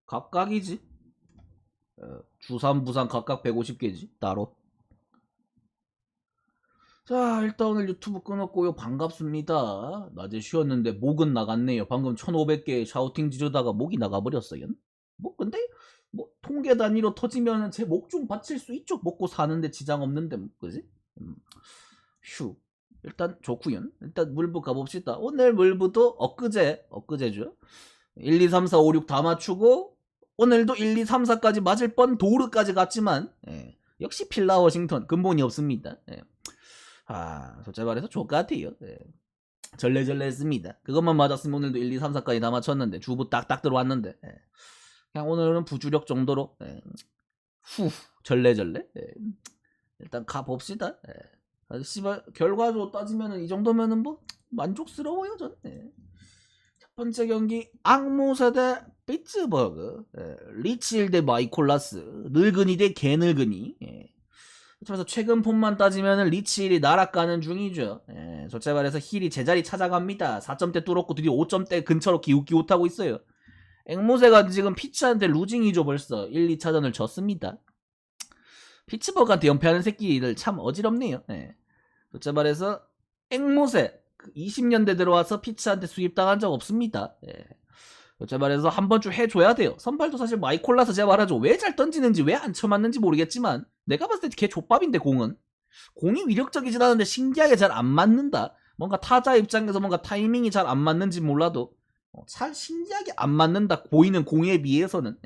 각각이지. 주산 부산 각각 150개지 따로. 자, 일단 오늘 유튜브 끊었고요. 반갑습니다. 낮에 쉬었는데 목은 나갔네요. 방금 1500개 샤우팅 지르다가 목이 나가버렸어요. 뭐 근데 뭐 통계 단위로 터지면 제 목 좀 바칠 수 있죠. 먹고 사는데 지장 없는데 뭐, 그지? 휴. 일단 좋구요. 일단 물부 가봅시다. 오늘 물부도 엊그제죠. 1, 2, 3, 4, 5, 6 다 맞추고 오늘도 1, 2, 3, 4까지 맞을 뻔 도르까지 갔지만 역시 필라 워싱턴 근본이 없습니다. 솔직히 말해서 족같아요. 절레절레 했습니다. 그것만 맞았으면 오늘도 1, 2, 3, 4까지 다 맞췄는데 주부 딱딱 들어왔는데 그냥 오늘은 부주력 정도로 절레절레 일단 가봅시다. 씨발 결과로 따지면은 이 정도면은 뭐 만족스러워요 전. 첫 번째 경기 악무사 대 피츠버그, 리치일 대 마이콜라스, 늙은이 대 개늙은이. 그래서 최근 폼만 따지면 리치힐이 날아가는 중이죠. 솔직히 말해서 힐이 제자리 찾아갑니다. 4점대 뚫었고 드디어 5점대 근처로 기웃기웃하고 있어요. 앵무새가 지금 피츠한테 루징이죠. 벌써 1, 2차전을 졌습니다. 피츠버그한테 연패하는 새끼들 참 어지럽네요. 솔직히 말해서 앵무새 20년대 들어와서 피츠한테 수입당한 적 없습니다. 솔직히 말해서 한 번쯤 해줘야 돼요. 선발도 사실 마이콜라스 제가 말하죠. 왜 잘 던지는지 왜 안 쳐맞는지 모르겠지만 내가 봤을 때 걔 족밥인데 공이 위력적이진 않은데 신기하게 잘 안 맞는다. 뭔가 타자 입장에서 뭔가 타이밍이 잘 안 맞는지 몰라도 잘 신기하게 안 맞는다. 보이는 공에 비해서는.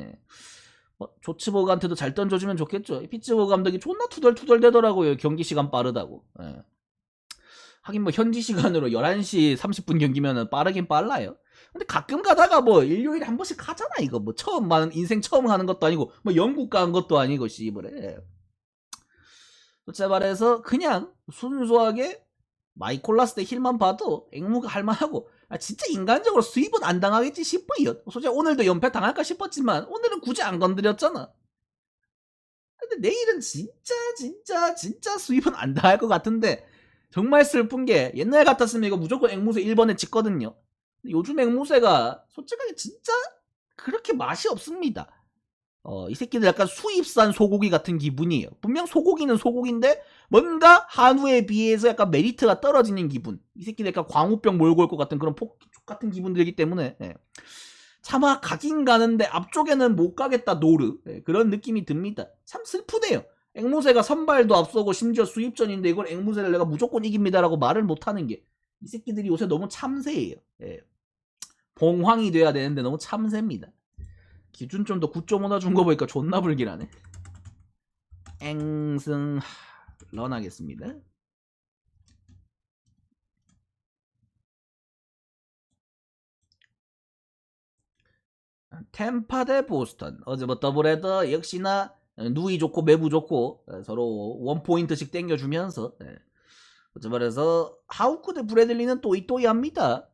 조치버그한테도 잘 던져주면 좋겠죠. 피츠버그 감독이 존나 투덜투덜 대더라고요. 경기 시간 빠르다고. 하긴 뭐 현지 시간으로 11시 30분 경기면은 빠르긴 빨라요. 근데 가끔 가다가 뭐 일요일에 한 번씩 하잖아. 이거 뭐 인생 처음 하는 것도 아니고 뭐 영국 간 것도 아니고 씨부래. 솔직히 말해서 그냥 순수하게 마이콜라스 대 힐만 봐도 앵무가 할만하고 진짜 인간적으로 수입은 안 당하겠지 싶어요. 솔직히 오늘도 연패 당할까 싶었지만 오늘은 굳이 안 건드렸잖아. 근데 내일은 진짜 수입은 안 당할 것 같은데 정말 슬픈 게 옛날 같았으면 이거 무조건 앵무새 1번에 찍거든요. 요즘 앵무새가 솔직하게 진짜 그렇게 맛이 없습니다. 이 새끼들 약간 수입산 소고기 같은 기분이에요. 분명 소고기는 소고기인데 뭔가 한우에 비해서 약간 메리트가 떨어지는 기분. 이 새끼들 약간 광우병 몰고 올 것 같은 그런 폭 같은 기분들이기 때문에 차마 가긴 가는데 앞쪽에는 못 가겠다 노르. 그런 느낌이 듭니다. 참 슬프네요. 앵무새가 선발도 앞서고 심지어 수입전인데 이걸 앵무새를 내가 무조건 이깁니다라고 말을 못하는 게 이 새끼들이 요새 너무 참새예요. 봉황이 돼야 되는데 너무 참새입니다. 기준점도 9.5나 준 거 보니까 존나 불길하네. 앵승 런하겠습니다. 템파 대 보스턴. 어제 뭐 더블헤더 역시나 누이 좋고 매부 좋고 서로 원포인트씩 땡겨주면서 어째 말해서 하우크 대 브래들리는 또이또이합니다.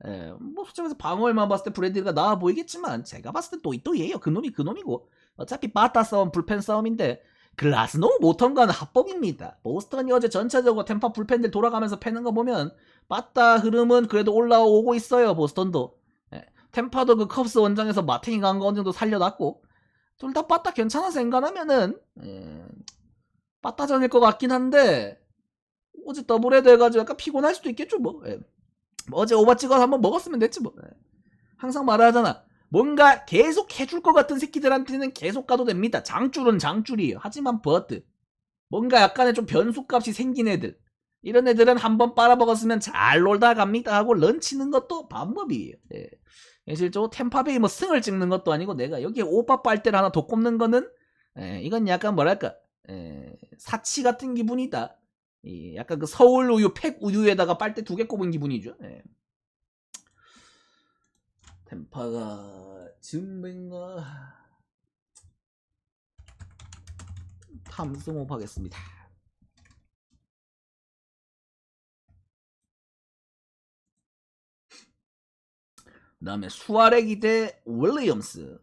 뭐 솔직히 말해서 방어만 봤을 때 브래들리가 나아 보이겠지만 제가 봤을 때 또이또이예요. 그놈이 그놈이고 어차피 바타 싸움 불펜 싸움인데 글라스노우 모턴과는 합법입니다. 보스턴이 어제 전체적으로 템파 불펜들 돌아가면서 패는 거 보면 바타 흐름은 그래도 올라오고 있어요. 보스턴도. 템파도 그 컵스 원장에서 마탱이 간 거 어느 정도 살려놨고 둘 다 바타 괜찮아서 엔간하면은 바타전일 것 같긴 한데 어제 더블헤드 해가지고 약간 피곤할 수도 있겠죠 뭐. 뭐 어제 오바 찍어서 한번 먹었으면 됐지 뭐. 항상 말하잖아. 뭔가 계속 해줄 것 같은 새끼들한테는 계속 가도 됩니다. 장줄은 장줄이에요. 하지만 버트 뭔가 약간의 좀 변수값이 생긴 애들 이런 애들은 한번 빨아먹었으면 잘 놀다 갑니다 하고 런치는 것도 방법이에요. 실제로 템파베이 뭐 승을 찍는 것도 아니고 내가 여기에 오빠 빨대를 하나 더 꼽는 거는 이건 약간 뭐랄까 사치 같은 기분이다. 약간 그 서울 우유 팩 우유에다가 빨대 2개 꼽은 기분이죠. 템파가 증명가 탐승업 하겠습니다. 그 다음에 수아레기 대 윌리엄스.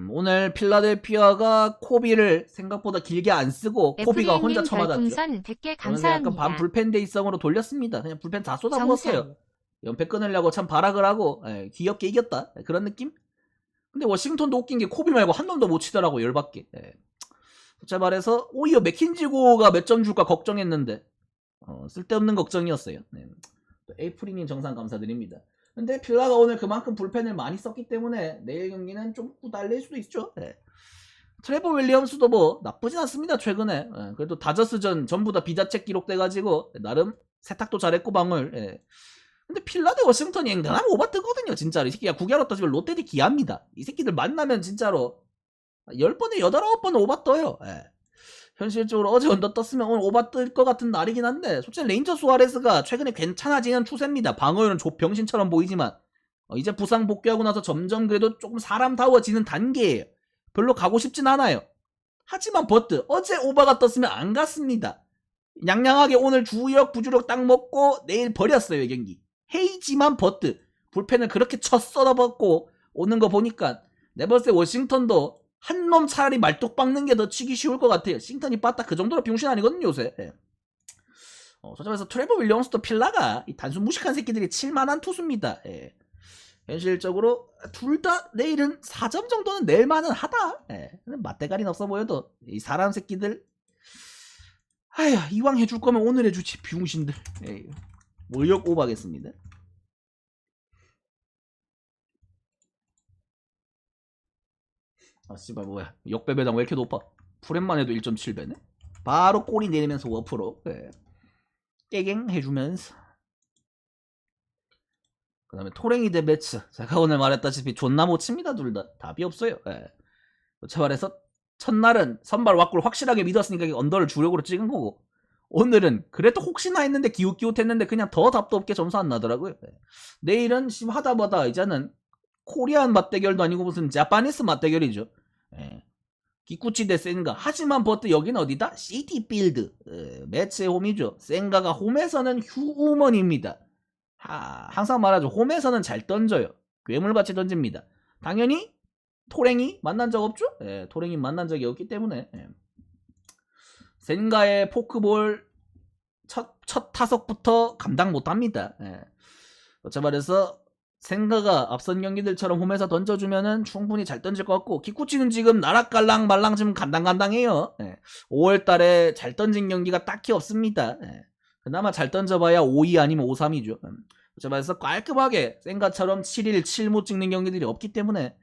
오늘 필라델피아가 코비를 생각보다 길게 안 쓰고 코비가 혼자 쳐맞았죠. 100개 감사합니다. 약간 반 불펜 대이성으로 돌렸습니다. 그냥 불펜 다 쏟아부었어요. 연패 끊으려고 참 발악을 하고 귀엽게 이겼다. 그런 느낌? 근데 워싱턴도 웃긴 게 코비 말고 한 놈도 못 치더라고. 열받게. 예. 솔직히 말해서 오히려 맥킨지고가 몇 점 줄까 걱정했는데 쓸데없는 걱정이었어요. 네. 에이프리님 정상 감사드립니다. 근데 필라가 오늘 그만큼 불펜을 많이 썼기 때문에 내일 경기는 좀 후달릴 수도 있죠. 네. 트레버 윌리엄스도 뭐 나쁘진 않습니다. 최근에. 예. 그래도 다저스전 전부 다 비자책 기록돼가지고 나름 세탁도 잘했고 방을. 예. 근데 필라 대 워싱턴이 앵간하면 오바 뜨거든요. 진짜로. 이 새끼야 구기하러 따지면 롯데 대 기아입니다. 이 새끼들 만나면 진짜로 10번에 8, 9번 오바 떠요. 예. 현실적으로 어제 언더 떴으면 오늘 오바 뜰 것 같은 날이긴 한데 솔직히 레인저 수아레스가 최근에 괜찮아지는 추세입니다. 방어율은 족병신처럼 보이지만 이제 부상 복귀하고 나서 점점 그래도 조금 사람다워지는 단계예요. 별로 가고 싶진 않아요. 하지만 버트 어제 오바가 떴으면 안 갔습니다. 양양하게 오늘 주력 부주력 딱 먹고 내일 버렸어요. 경기. 헤이지만 버트 불펜을 그렇게 쳐 썰어먹고 오는 거 보니까 내가 봤을 때 워싱턴도 한 놈 차라리 말뚝 박는 게 더 치기 쉬울 것 같아요. 싱턴이 빠딱 그 정도로 병신 아니거든요 요새. 예. 솔직해서 트레버 윌리엄스도 필라가 이 단순 무식한 새끼들이 칠만한 투수입니다. 예. 현실적으로 둘 다 내일은 4점 정도는 낼 만은 하다. 예. 맞대가리는 없어 보여도 이 사람 새끼들 아휴 이왕 해줄 거면 오늘 해주지 비용신들. 예. 월력 오버하겠습니다. 아 씨발 뭐야 역배배당 왜 이렇게 높아. 프렘만 해도 1.7배네. 바로 꼬리 내리면서 워프로. 예. 깨갱 해주면서 그 다음에 토랭이 대 매츠. 제가 오늘 말했다시피 존나 못 칩니다. 둘 다 답이 없어요. 예. 제 말해서 첫날은 선발 왁구를 확실하게 믿었으니까 언더를 주력으로 찍은 거고 오늘은 그래도 혹시나 했는데 기웃기웃했는데 그냥 더 답도 없게 점수 안 나더라고요. 예. 내일은 심 하다보다 이제는 코리안 맞대결도 아니고 무슨 자파니스 맞대결이죠. 예. 기쿠치 대 센가. 하지만 버트 여기는 어디다? 시티필드. 매치의 홈이죠. 센가가 홈에서는 휴먼입니다. 항상 말하죠. 홈에서는 잘 던져요. 괴물같이 던집니다. 당연히 토랭이 만난 적 없죠? 예, 토랭이 만난 적이 없기 때문에 센가의 포크볼 첫 타석부터 감당 못합니다. 예. 어차 말해서 생가가 앞선 경기들처럼 홈에서 던져주면은 충분히 잘 던질 것 같고 기쿠치는 지금 나락갈랑 말랑 지금 간당간당해요. 예. 5월달에 잘 던진 경기가 딱히 없습니다. 예. 그나마 잘 던져봐야 5-2 아니면 5-3이죠. 솔직히 말해서 깔끔하게 생가처럼 7일 7무 찍는 경기들이 없기 때문에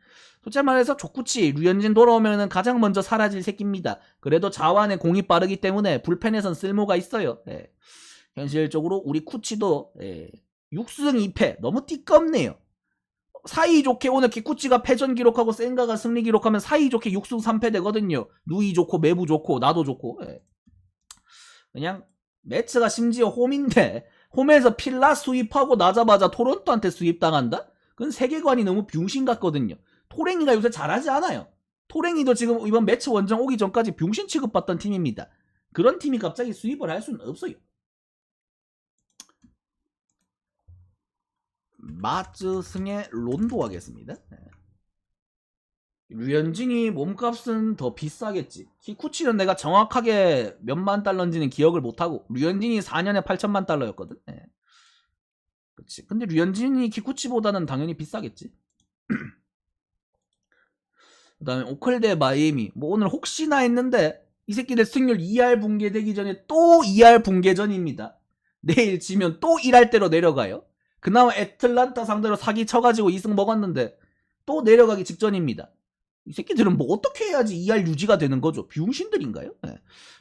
솔직히 말해서 조쿠치 류현진 돌아오면은 가장 먼저 사라질 새끼입니다. 그래도 자완의 공이 빠르기 때문에 불펜에선 쓸모가 있어요. 예. 현실적으로 우리 쿠치도 6승 2패 너무 띠껍네요. 사이좋게 오늘 기쿠치가 패전 기록하고 센가가 승리 기록하면 사이좋게 6승 3패 되거든요. 누이 좋고 매부 좋고 나도 좋고. 그냥 매츠가 심지어 홈인데 홈에서 필라 수입하고 나자마자 토론토한테 수입당한다? 그건 세계관이 너무 병신 같거든요. 토랭이가 요새 잘하지 않아요. 토랭이도 지금 이번 매치 원정 오기 전까지 병신 취급받던 팀입니다. 그런 팀이 갑자기 수입을 할 수는 없어요. 마츠 승에 론도 하겠습니다. 류현진이 몸값은 더 비싸겠지. 키쿠치는 내가 정확하게 몇만 달러인지는 기억을 못하고 류현진이 4년에 8천만 달러였거든. 그치. 근데 류현진이 키쿠치보다는 당연히 비싸겠지. 그 다음에 오클드 마이애미. 뭐 오늘 혹시나 했는데 이 새끼들 승률 2할 붕괴되기 전에 또 2할 붕괴전입니다. 내일 지면 또 1할대로 내려가요. 그나마 애틀란타 상대로 사기 쳐가지고 2승 먹었는데 또 내려가기 직전입니다. 이 새끼들은 뭐 어떻게 해야지 2할 유지가 되는 거죠? 비용신들인가요?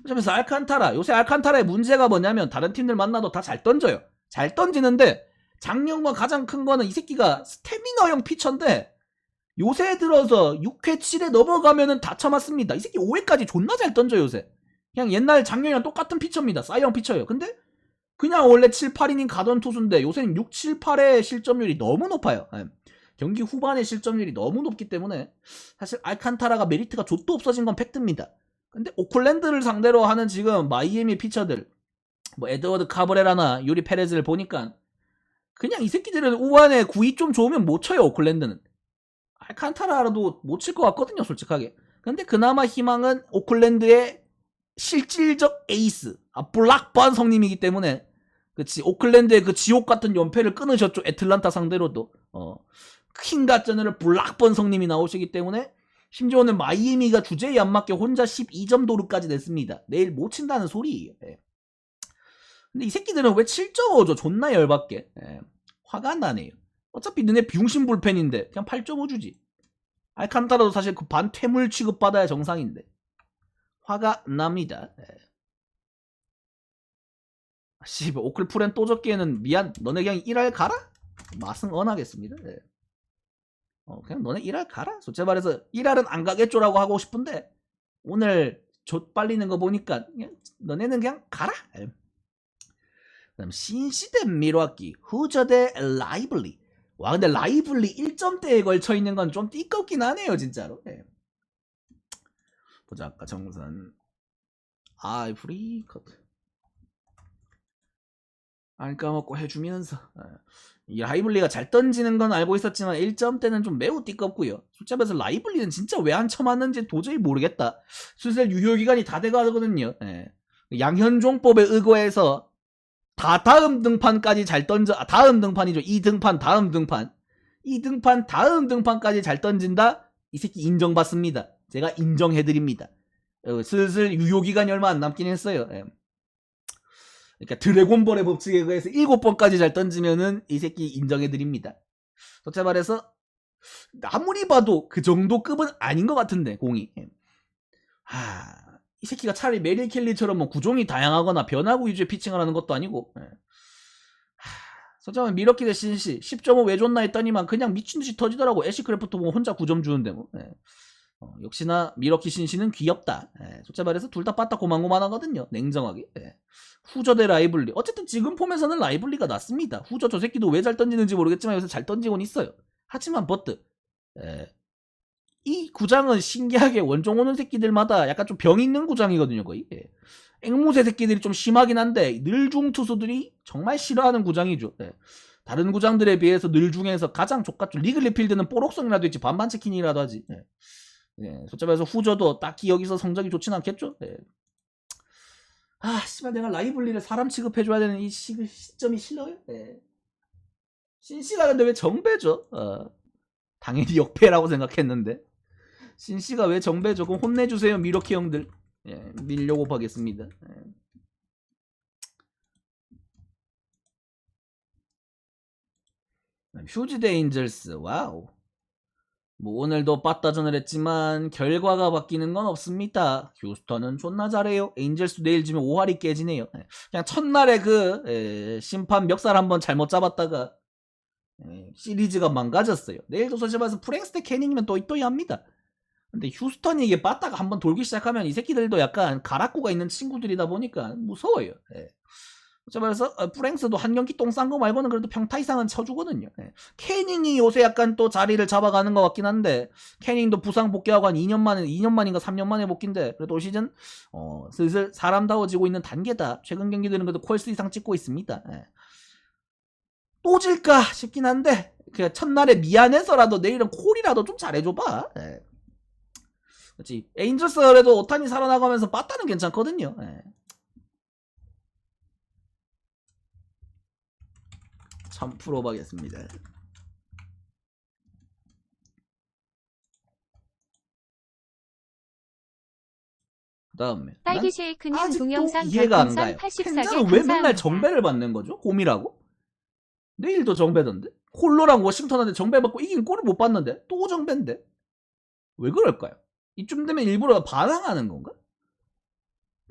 그래서 알칸타라. 요새 알칸타라의 문제가 뭐냐면 다른 팀들 만나도 다 잘 던져요. 잘 던지는데 작년과 가장 큰 거는 이 새끼가 스태미너형 피처인데 요새 들어서 6회 7회 넘어가면은 다 참았습니다. 이 새끼 5회까지 존나 잘 던져요 요새. 그냥 옛날 작년이랑 똑같은 피처입니다. 사이형 피처예요. 근데 그냥 원래 7, 8이닝 가던 투수인데 요새는 6, 7, 8의 실점률이 너무 높아요. 경기 후반의 실점률이 너무 높기 때문에 사실 알칸타라가 메리트가 좆도 없어진 건 팩트입니다. 근데 오클랜드를 상대로 하는 지금 마이애미 피처들 뭐 에드워드 카브레라나 유리 페레즈를 보니까 그냥 이 새끼들은 우한에 구위 좀 좋으면 못 쳐요. 오클랜드는 알칸타라라도 못 칠 것 같거든요 솔직하게. 근데 그나마 희망은 오클랜드의 실질적 에이스 블락번 성님이기 때문에 그치 오클랜드의 그 지옥 같은 연패를 끊으셨죠. 애틀란타 상대로도 킹갓전을 블락번성님이 나오시기 때문에 심지어 오늘 마이애미가 주제에 안 맞게 혼자 12점 도루까지 냈습니다. 내일 못 친다는 소리예요. 예. 근데 이 새끼들은 왜 7.5죠? 존나 열받게. 예. 화가 나네요. 어차피 너네 비용신 불펜인데 그냥 8.5 주지. 알칸타라도 사실 그 반 퇴물 취급받아야 정상인데. 화가 납니다. 예. 씨발 오클프렌 또 적기에는 미안. 너네 그냥 일할 가라? 맛은 언하겠습니다. 예. 그냥 너네 일할 가라. 솔직히 말해서 일할은 안 가겠죠라고 하고 싶은데 오늘 좆 빨리는 거 보니까 그냥 너네는 그냥 가라. 예. 그다음 신시대 미로학기 후저대 라이블리. 와 근데 라이블리 1점대에 걸쳐 있는 건 좀 띠껍긴 하네요 진짜로. 예. 보자 아까 정선 프리커트 안 까먹고 해주면서 이 라이블리가 잘 던지는 건 알고 있었지만 1점대는 좀 매우 띠껍고요. 솔직히 말해서 라이블리는 진짜 왜 안 쳐맞는지 도저히 모르겠다. 슬슬 유효기간이 다 돼가거든요. 예. 양현종법에 의거해서 다 다음 등판까지 잘 던져 다음 등판이죠. 이 등판 다음 등판 이 등판 다음 등판까지 잘 던진다. 이 새끼 인정받습니다. 제가 인정해드립니다. 슬슬 유효기간이 얼마 안 남긴 했어요. 예. 그러니까 드래곤볼의 법칙에 의해서 7번까지 잘 던지면은 이 새끼 인정해드립니다. 솔직히 말해서 아무리 봐도 그 정도 급은 아닌 것 같은데 공이. 이 새끼가 차라리 메리 켈리처럼 뭐 구종이 다양하거나 변화구 위주의 피칭을 하는 것도 아니고. 솔직히 말하면 미러키 대 신시 10.5 왜 줬나 했더니만 그냥 미친듯이 터지더라고. 애쉬크래프트 보면 혼자 9점 주는데 뭐. 역시나 미러키 신시는 귀엽다. 솔직히 말해서 둘 다 빠딱 고만고만하거든요. 냉정하게. 후저 대 라이블리. 어쨌든 지금 폼에서는 라이블리가 낫습니다. 후저 저 새끼도 왜 잘 던지는지 모르겠지만 요새 잘 던지곤 있어요. 하지만 버트. 이 구장은 신기하게 원종 오는 새끼들마다 약간 좀 병 있는 구장이거든요 거의. 앵무새 새끼들이 좀 심하긴 한데 늘중 투수들이 정말 싫어하는 구장이죠. 다른 구장들에 비해서 늘중에서 가장 족같죠. 리글리필드는 뽀록성이라도 있지 반반 치킨이라도 하지. 솔직히 말해서 후저도 딱히 여기서 성적이 좋진 않겠죠. 씨발 내가 라이블리를 사람 취급해줘야 되는 이 시점이 싫어요. 신씨가 근데 왜 정배죠? 당연히 역배라고 생각했는데 신씨가 왜 정배죠? 그럼 혼내주세요 미러키 형들. 밀려고 하겠습니다. 휴지 대 인젤스. 와우. 뭐 오늘도 빠따전을 했지만 결과가 바뀌는 건 없습니다. 휴스턴은 존나 잘해요. 에인젤스 내일 지면 5할이 깨지네요. 그냥 첫날에 그 심판 멱살 한번 잘못 잡았다가 시리즈가 망가졌어요. 내일도 솔직히 말해서 프랭스 대 캐닝이면 또이또이합니다. 근데 휴스턴이 이게 빠따가 한번 돌기 시작하면 이 새끼들도 약간 가락구가 있는 친구들이다 보니까 무서워요. 그래서 프랭스도 한 경기 똥 싼 거 말고는 그래도 평타 이상은 쳐주거든요. 캐닝이 요새 약간 또 자리를 잡아가는 것 같긴 한데 캐닝도 부상 복귀하고 한 2년 만인가 3년 만에 복귀인데 그래도 올 시즌 슬슬 사람다워지고 있는 단계다. 최근 경기들은 그래도 콜스 이상 찍고 있습니다. 또 질까 싶긴 한데 그 첫날에 미안해서라도 내일은 콜이라도 좀 잘해줘봐. 그렇지. 에인저스라도 오타니 살아나가면서 빠따는 괜찮거든요. 참 풀어보겠습니다. 그 다음에 딸기 쉐이크님 아직도 동영상 이해가 안 별풍선 가요. 84개 펜자는 왜 감사합니다. 맨날 정배를 받는 거죠? 홈이라고? 내일도 정배던데? 콜로랑 워싱턴한테 정배받고 이긴 꼴을 못 봤는데 또 정배인데? 왜 그럴까요? 이쯤 되면 일부러 반항하는 건가?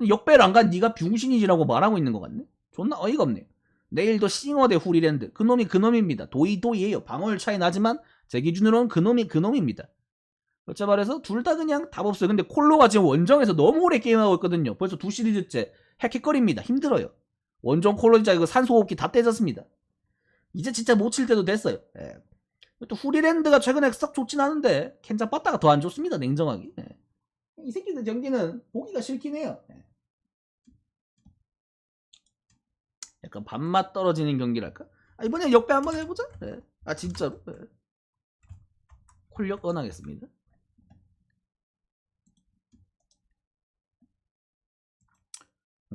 역배를 안 간 네가 병신이지라고 말하고 있는 것 같네? 존나 어이가 없네요. 내일도 싱어 대 후리랜드. 그놈이 그놈입니다. 도이도이에요. 방어율 차이 나지만 제 기준으로는 그놈이 그놈입니다. 그렇지 말해서 둘 다 그냥 답 없어요. 근데 콜로가 지금 원정에서 너무 오래 게임하고 있거든요. 벌써 2시리즈째 헥헥거립니다. 힘들어요. 원정 콜로 진짜 이거 산소호흡기 다 떼졌습니다. 이제 진짜 못 칠 때도 됐어요. 또 후리랜드가 최근에 썩 좋진 않은데 켄자 빠따가 더 안 좋습니다. 냉정하게. 이 새끼들 경기는 보기가 싫긴 해요. 약간 밥맛 떨어지는 경기랄까? 이번에 역배 한번 해보자. 진짜로. 콜력 언하겠습니다.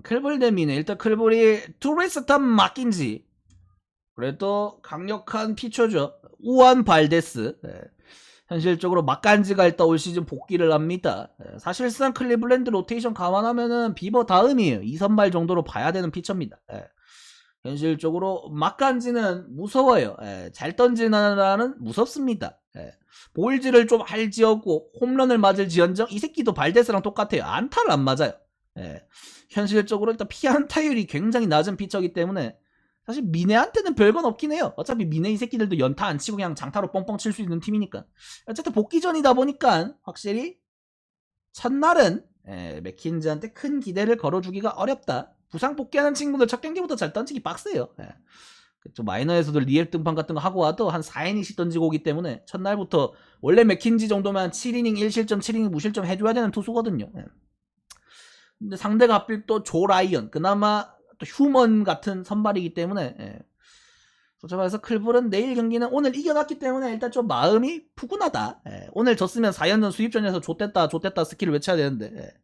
클볼 대미네. 일단 클볼이 투레스탄 맡긴지 그래도 강력한 피처죠. 우한 발데스. 현실적으로 막간지가 일단 올 시즌 복귀를 합니다. 사실상 클리블랜드 로테이션 감안하면은 비버 다음이에요. 2선발 정도로 봐야 되는 피처입니다. 현실적으로 막간지는 무서워요. 잘 던지나라는 무섭습니다. 볼질을 좀 할지었고 홈런을 맞을 지언정 이 새끼도 발데스랑 똑같아요. 안타를 안 맞아요. 현실적으로 일단 피안타율이 굉장히 낮은 피처이기 때문에 사실 미네한테는 별건 없긴 해요. 어차피 미네 이 새끼들도 연타 안 치고 그냥 장타로 뻥뻥 칠 수 있는 팀이니까. 어쨌든 복귀전이다 보니까 확실히 첫날은 맥킨즈한테 큰 기대를 걸어주기가 어렵다. 부상 복귀하는 친구들 첫 경기부터 잘 던지기 빡세요. 좀 마이너에서도 리앱 등판 같은 거 하고 와도 한 4이닝씩 던지고 오기 때문에 첫날부터 원래 맥킨지 정도면 7이닝 1실점 7이닝 무실점 해줘야 되는 투수거든요. 근데 상대가 하필 또 조 라이언 그나마 또 휴먼 같은 선발이기 때문에 솔직히 말해서 클볼은 내일 경기는 오늘 이겨놨기 때문에 일단 좀 마음이 푸근하다. 오늘 졌으면 4연전 수입전에서 좆됐다 스킬을 외쳐야 되는데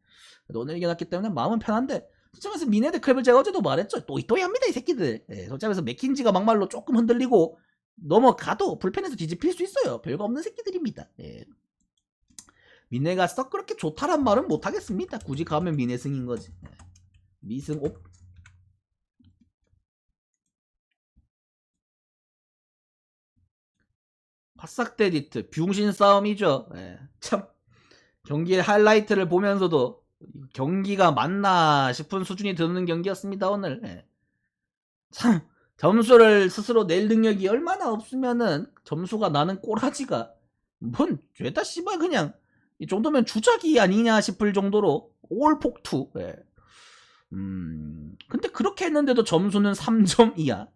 오늘 이겨놨기 때문에 마음은 편한데 솔직히 말해서 미네드 클볼 제가 어제도 말했죠. 또이또이합니다 이 새끼들. 솔직히 말해서 맥킨지가 막말로 조금 흔들리고 넘어가도 불펜에서 뒤집힐 수 있어요. 별거 없는 새끼들입니다. 미네가 썩 그렇게 좋다란 말은 못하겠습니다. 굳이 가면 미네 승인 거지. 미승 옵. 화싹데디트 병신 싸움이죠. 참 경기의 하이라이트를 보면서도 경기가 맞나 싶은 수준이 드는 경기였습니다 오늘. 참 점수를 스스로 낼 능력이 얼마나 없으면은 점수가 나는 꼬라지가 뭔 죄다 씨발 그냥 이 정도면 주작이 아니냐 싶을 정도로 올폭투. 근데 그렇게 했는데도 점수는 3점 이하.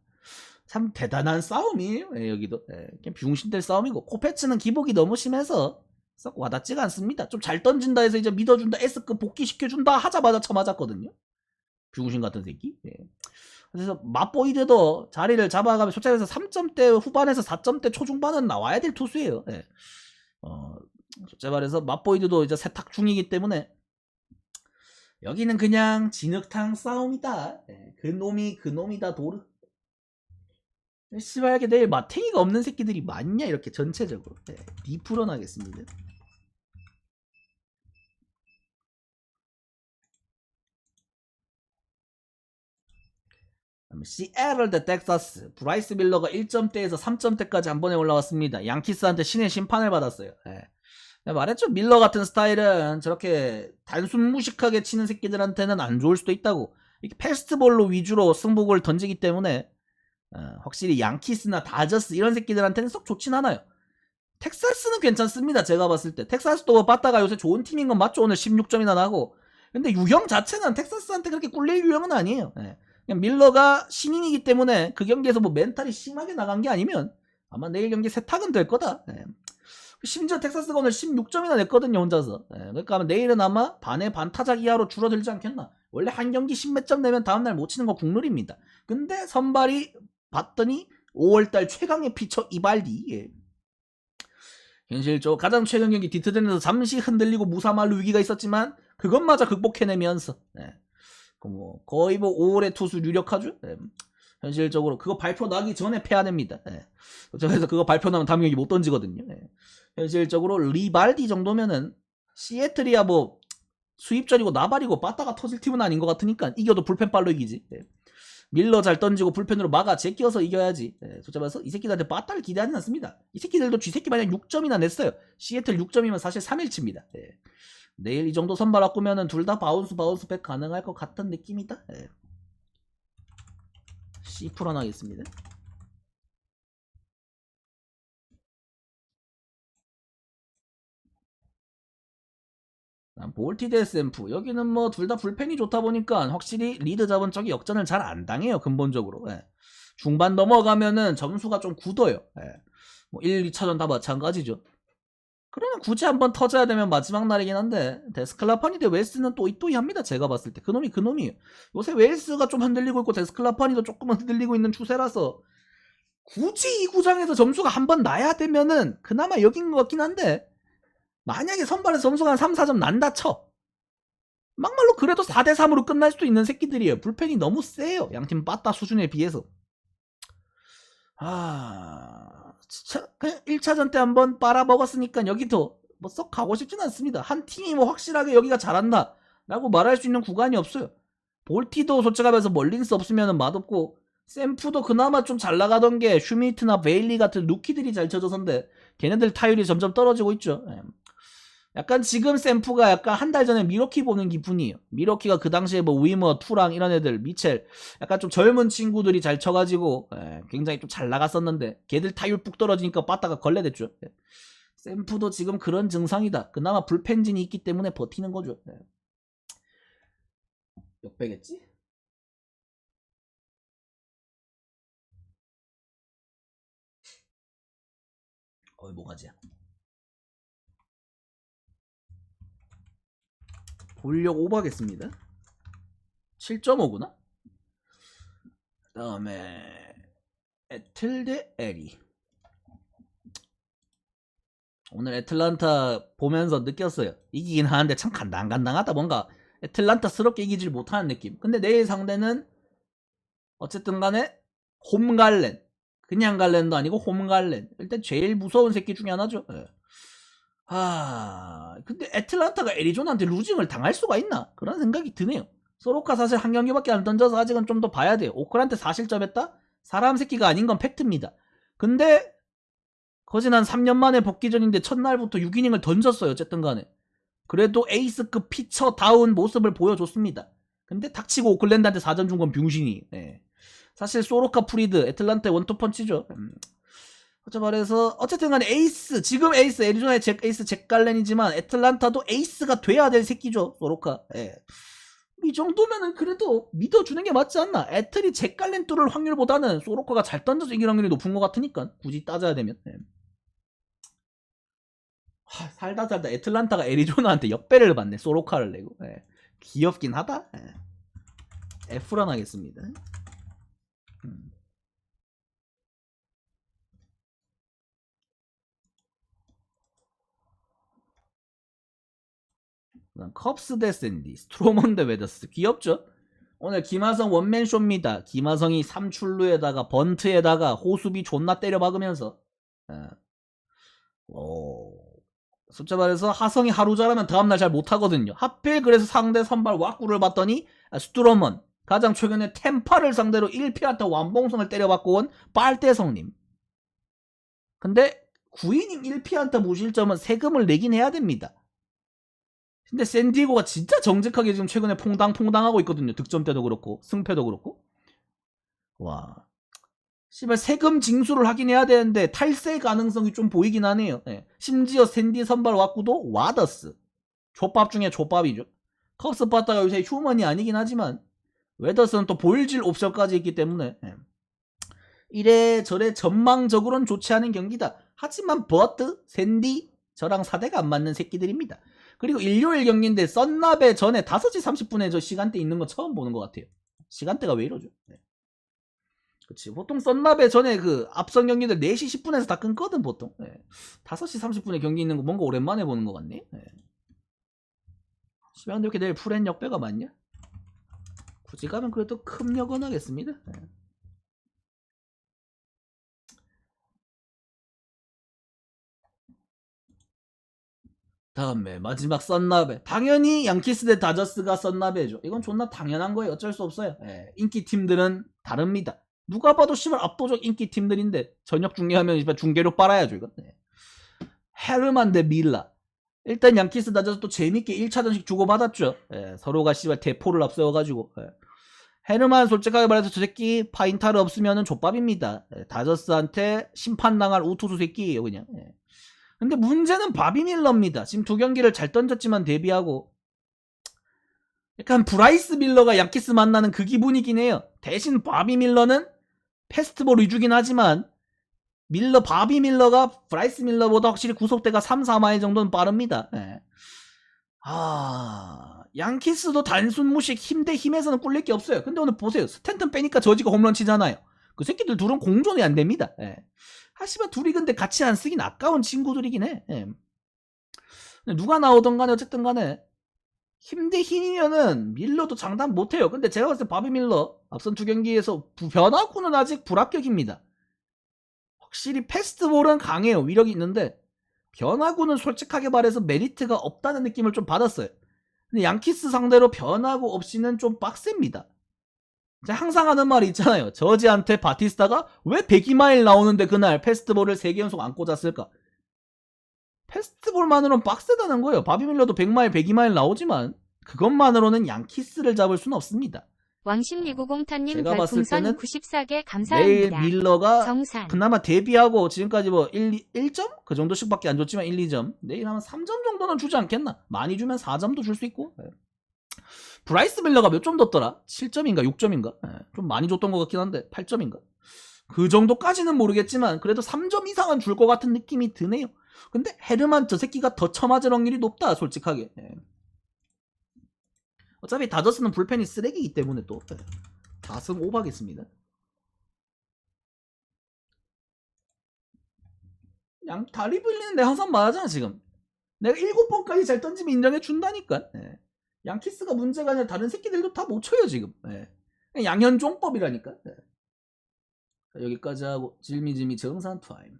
참 대단한 싸움이에요. 여기도 그냥 병신들 싸움이고 코페츠는 기복이 너무 심해서 썩 와닿지가 않습니다. 좀 잘 던진다 해서 이제 믿어준다 S급 복귀시켜준다 하자마자 쳐맞았거든요. 병신 같은 새끼. 그래서 맛보이드도 자리를 잡아가면 솔직히 해서 3점대 후반에서 4점대 초중반은 나와야 될 투수예요. 솔직히 말해서 맛보이드도 이제 세탁 중이기 때문에 여기는 그냥 진흙탕 싸움이다. 그놈이다 도르. 씨발게 내일 마탱이가 없는 새끼들이 많냐 이렇게 전체적으로. 디프런하겠습니다. 시애틀 대 텍사스. 브라이스 밀러가 1점대에서 3점대까지 한 번에 올라왔습니다. 양키스한테 신의 심판을 받았어요. 말했죠. 밀러 같은 스타일은 저렇게 단순 무식하게 치는 새끼들한테는 안 좋을 수도 있다고. 이렇게 패스트볼로 위주로 승부골 던지기 때문에 확실히 양키스나 다저스 이런 새끼들한테는 썩 좋진 않아요. 텍사스는 괜찮습니다. 제가 봤을 때 텍사스도 빠따가 요새 좋은 팀인 건 맞죠. 오늘 16점이나 나고. 근데 유형 자체는 텍사스한테 그렇게 꿀릴 유형은 아니에요. 그냥 밀러가 신인이기 때문에 그 경기에서 뭐 멘탈이 심하게 나간 게 아니면 아마 내일 경기 세탁은 될 거다. 심지어 텍사스가 오늘 16점이나 냈거든요 혼자서. 그러니까 아마 내일은 아마 반의 반타작 이하로 줄어들지 않겠나. 원래 한 경기 10몇 점 내면 다음날 못 치는 거 국룰입니다. 근데 선발이 봤더니 5월달 최강의 피처 이발디. 현실적으로 가장 최근 경기 디트전에서 잠시 흔들리고 무사말로 위기가 있었지만 그것마저 극복해내면서 뭐 거의 뭐 5월의 투수 유력하죠. 현실적으로 그거 발표 나기 전에 패야됩니다. 그래서 그거 발표 나면 다음 경기 못 던지거든요. 현실적으로 리발디 정도면은 시애틀이야 뭐 수입전이고 나발이고 빠따가 터질 팀은 아닌 것 같으니까 이겨도 불펜발로 이기지. 밀러 잘 던지고 불펜으로 막아 제끼어서 이겨야지. 솔직히 말해서 이 새끼들한테 빠따를 기대하진 않습니다. 이 새끼들도 쥐새끼 마냥 6점이나 냈어요. 시애틀 6점이면 사실 3일치입니다. 내일 이 정도 선발 바꾸면은 둘 다 바운스백 가능할 것 같은 느낌이다. C 풀어나겠습니다. 볼티 대 샘프. 여기는 뭐 둘 다 불펜이 좋다 보니까 확실히 리드 잡은 쪽이 역전을 잘 안 당해요. 근본적으로. 중반 넘어가면은 점수가 좀 굳어요. 뭐 1, 2차전 다 마찬가지죠. 그러면 굳이 한번 터져야 되면 마지막 날이긴 한데 데스클라파니 대 웨일스는 또이또이합니다. 제가 봤을 때 그놈이에요. 요새 웨일스가 좀 흔들리고 있고 데스클라파니도 조금 흔들리고 있는 추세라서 굳이 이 구장에서 점수가 한번 나야 되면은 그나마 여긴 것 같긴 한데 만약에 선발에서 점수가 한 3, 4점 난다 쳐. 막말로 그래도 4대 3으로 끝날 수도 있는 새끼들이에요. 불펜이 너무 세요. 양팀 빠따 수준에 비해서. 그냥 1차전 때 한번 빨아먹었으니까 여기도 뭐 썩 가고 싶진 않습니다. 한 팀이 뭐 확실하게 여기가 잘한다 라고 말할 수 있는 구간이 없어요. 볼티도 솔직하면서 멀린스 없으면 맛없고, 샘프도 그나마 좀 잘 나가던 게 슈미트나 베일리 같은 루키들이 잘 쳐줘서인데 걔네들 타율이 점점 떨어지고 있죠. 약간 지금 샘프가 약간 한 달 전에 미러키 보는 기분이에요. 미러키가 그 당시에 뭐 위머, 투랑 이런 애들, 미첼 약간 좀 젊은 친구들이 잘 쳐가지고 굉장히 좀 잘 나갔었는데 걔들 타율 뚝 떨어지니까 빠따가 걸레됐죠. 샘프도 지금 그런 증상이다. 그나마 불펜진이 있기 때문에 버티는 거죠. 역배겠지? 뭐가지야? 볼력 오버하겠습니다. 7.5구나? 그 다음에 에틀 대 에리. 오늘 애틀란타 보면서 느꼈어요. 이기긴 하는데 참 간당간당하다. 뭔가 애틀란타스럽게 이기질 못하는 느낌. 근데 내일 상대는 어쨌든 간에 홈갈렌. 그냥 갈렌도 아니고 홈갈렌. 일단 제일 무서운 새끼 중에 하나죠. 근데 애틀란타가 애리조나한테 루징을 당할 수가 있나? 그런 생각이 드네요. 소로카 사실 한 경기밖에 안 던져서 아직은 좀 더 봐야 돼요. 오클한테 4실점 했다? 사람 새끼가 아닌 건 팩트입니다. 근데 거진 한 3년 만에 복귀전인데 첫날부터 6이닝을 던졌어요. 어쨌든 간에. 그래도 에이스급 피처다운 모습을 보여줬습니다. 근데 닥치고 오클랜드한테 4점 준 건 병신이. 사실 소로카 프리드 애틀란타의 원투펀치죠. 그렇죠. 말해서 어쨌든 간에 에이스, 지금 에이스 애리조나의 에이스 잭 갈렌이지만 애틀란타도 에이스가 돼야 될 새끼죠. 소로카. 이 정도면은 그래도 믿어주는 게 맞지 않나. 애틀이 잭 갈렌 뚫을 확률보다는 소로카가 잘 던져서 이길 확률이 높은 것 같으니까 굳이 따져야 되면. 살다 애틀란타가 애리조나한테 역배를 받네. 소로카를 내고. 귀엽긴 하다. F런 하겠습니다. 컵스 대 샌디, 스트로먼 대 웨더스. 귀엽죠? 오늘 김하성 원맨쇼입니다. 김하성이 3출루에다가 번트에다가 호수비 존나 때려 박으면서 숫자 말해서 하성이 하루 잘하면 다음날 잘 못하거든요. 하필 그래서 상대 선발 왁구를 봤더니 스트로먼, 가장 최근에 템파를 상대로 1피안타 완봉성을 때려박고 온 빨대성님. 근데 9이닝 1피안타 무실점은 세금을 내긴 해야 됩니다. 근데 샌디에고가 진짜 정직하게 지금 최근에 퐁당퐁당하고 있거든요. 득점때도 그렇고 승패도 그렇고. 와, 씨발 세금 징수를 하긴 해야 되는데 탈세 가능성이 좀 보이긴 하네요. 심지어 샌디 선발 왁구도 와더스. 족밥 중에 족밥이죠. 컵스 빠따가 요새 휴먼이 아니긴 하지만 웨더스는 또 보일질 옵션까지 있기 때문에 이래저래 전망적으로는 좋지 않은 경기다. 하지만 버트, 샌디 저랑 사대가 안 맞는 새끼들입니다. 그리고 일요일 경기인데 썬나베 전에 5시 30분에 저 시간대 있는 거 처음 보는 것 같아요. 시간대가 왜 이러죠? 그치. 보통 썬나베 전에 그 앞선 경기들 4시 10분에서 다 끊거든 보통. 5시 30분에 경기 있는 거 뭔가 오랜만에 보는 것 같네. 시간 이렇게 내일 풀엔 역배가 많냐? 굳이 가면 그래도 큼력은 하겠습니다. 다음에 마지막 썬나베. 당연히 양키스 대 다저스가 썬나베죠. 이건 존나 당연한 거예요. 어쩔 수 없어요. 인기 팀들은 다릅니다. 누가 봐도 씨발 압도적 인기 팀들인데 저녁 중계하면 중계료 빨아야죠 이건. 헤르만 대 밀라. 일단 양키스 다저스 또 재밌게 1차전씩 주고받았죠. 서로가 씨발 대포를 앞세워가지고. 헤르만 솔직하게 말해서 저 새끼 파인타르 없으면은 족밥입니다. 다저스한테 심판당할 우투수 새끼예요 그냥. 근데 문제는 바비 밀러입니다. 지금 두 경기를 잘 던졌지만 데뷔하고 약간 브라이스 밀러가 양키스 만나는 그 기분이긴 해요. 대신 바비 밀러는 패스트볼 위주긴 하지만 바비 밀러가 브라이스 밀러보다 확실히 구속대가 3, 4마일 정도는 빠릅니다. 양키스도 단순 무식 힘 대 힘에서는 꿀릴 게 없어요. 근데 오늘 보세요. 스탠튼 빼니까 저지가 홈런 치잖아요. 그 새끼들 둘은 공존이 안 됩니다. 하지만 둘이 근데 같이 안 쓰긴 아까운 친구들이긴 해. 누가 나오던 간에 어쨌든 간에 힘 대 힘이면은 밀러도 장담 못해요. 근데 제가 봤을 때 바비 밀러 앞선 두 경기에서 변화구는 아직 불합격입니다. 확실히 패스트볼은 강해요. 위력이 있는데 변화구는 솔직하게 말해서 메리트가 없다는 느낌을 좀 받았어요. 근데 양키스 상대로 변화구 없이는 좀 빡셉니다. 제가 항상 하는 말이 있잖아요. 저지한테 바티스타가 왜 102마일 나오는데 그날 패스트볼을 3개 연속 안 꽂았을까? 패스트볼만으로는 빡세다는 거예요. 바비 밀러도 100마일, 102마일 나오지만 그것만으로는 양키스를 잡을 수는 없습니다. 왕십리구공타님 제가 봤을 별풍선 때는 94개 내일 감사합니다. 밀러가 정산. 그나마 데뷔하고 지금까지 뭐 1점? 그 정도씩밖에 안 줬지만 1, 2점. 내일 하면 3점 정도는 주지 않겠나? 많이 주면 4점도 줄 수 있고. 브라이스 밀러가 몇 점 뒀더라? 7점인가 6점인가? 좀 많이 줬던 것 같긴 한데 8점인가? 그 정도까지는 모르겠지만 그래도 3점 이상은 줄 것 같은 느낌이 드네요. 근데 헤르만 저 새끼가 더 쳐맞을 확률이 높다 솔직하게. 어차피 다저스는 불펜이 쓰레기이기 때문에 또 4승 5박했습니다. 양 다리 불리는데 항상 말하잖아 지금. 내가 7번까지 잘 던지면 인정해 준다니까. 양키스가 문제가 아니라 다른 새끼들도 다 못 쳐요 지금. 양현종법이라니까. 자, 여기까지 하고 질미질미 정산 타임.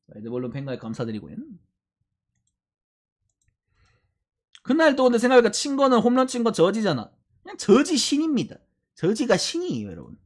레드볼룸 팬가에 감사드리고요. 그날 또 근데 생각해보니까 친 거는 홈런 친 거 저지잖아. 그냥 저지 신입니다. 저지가 신이에요 여러분.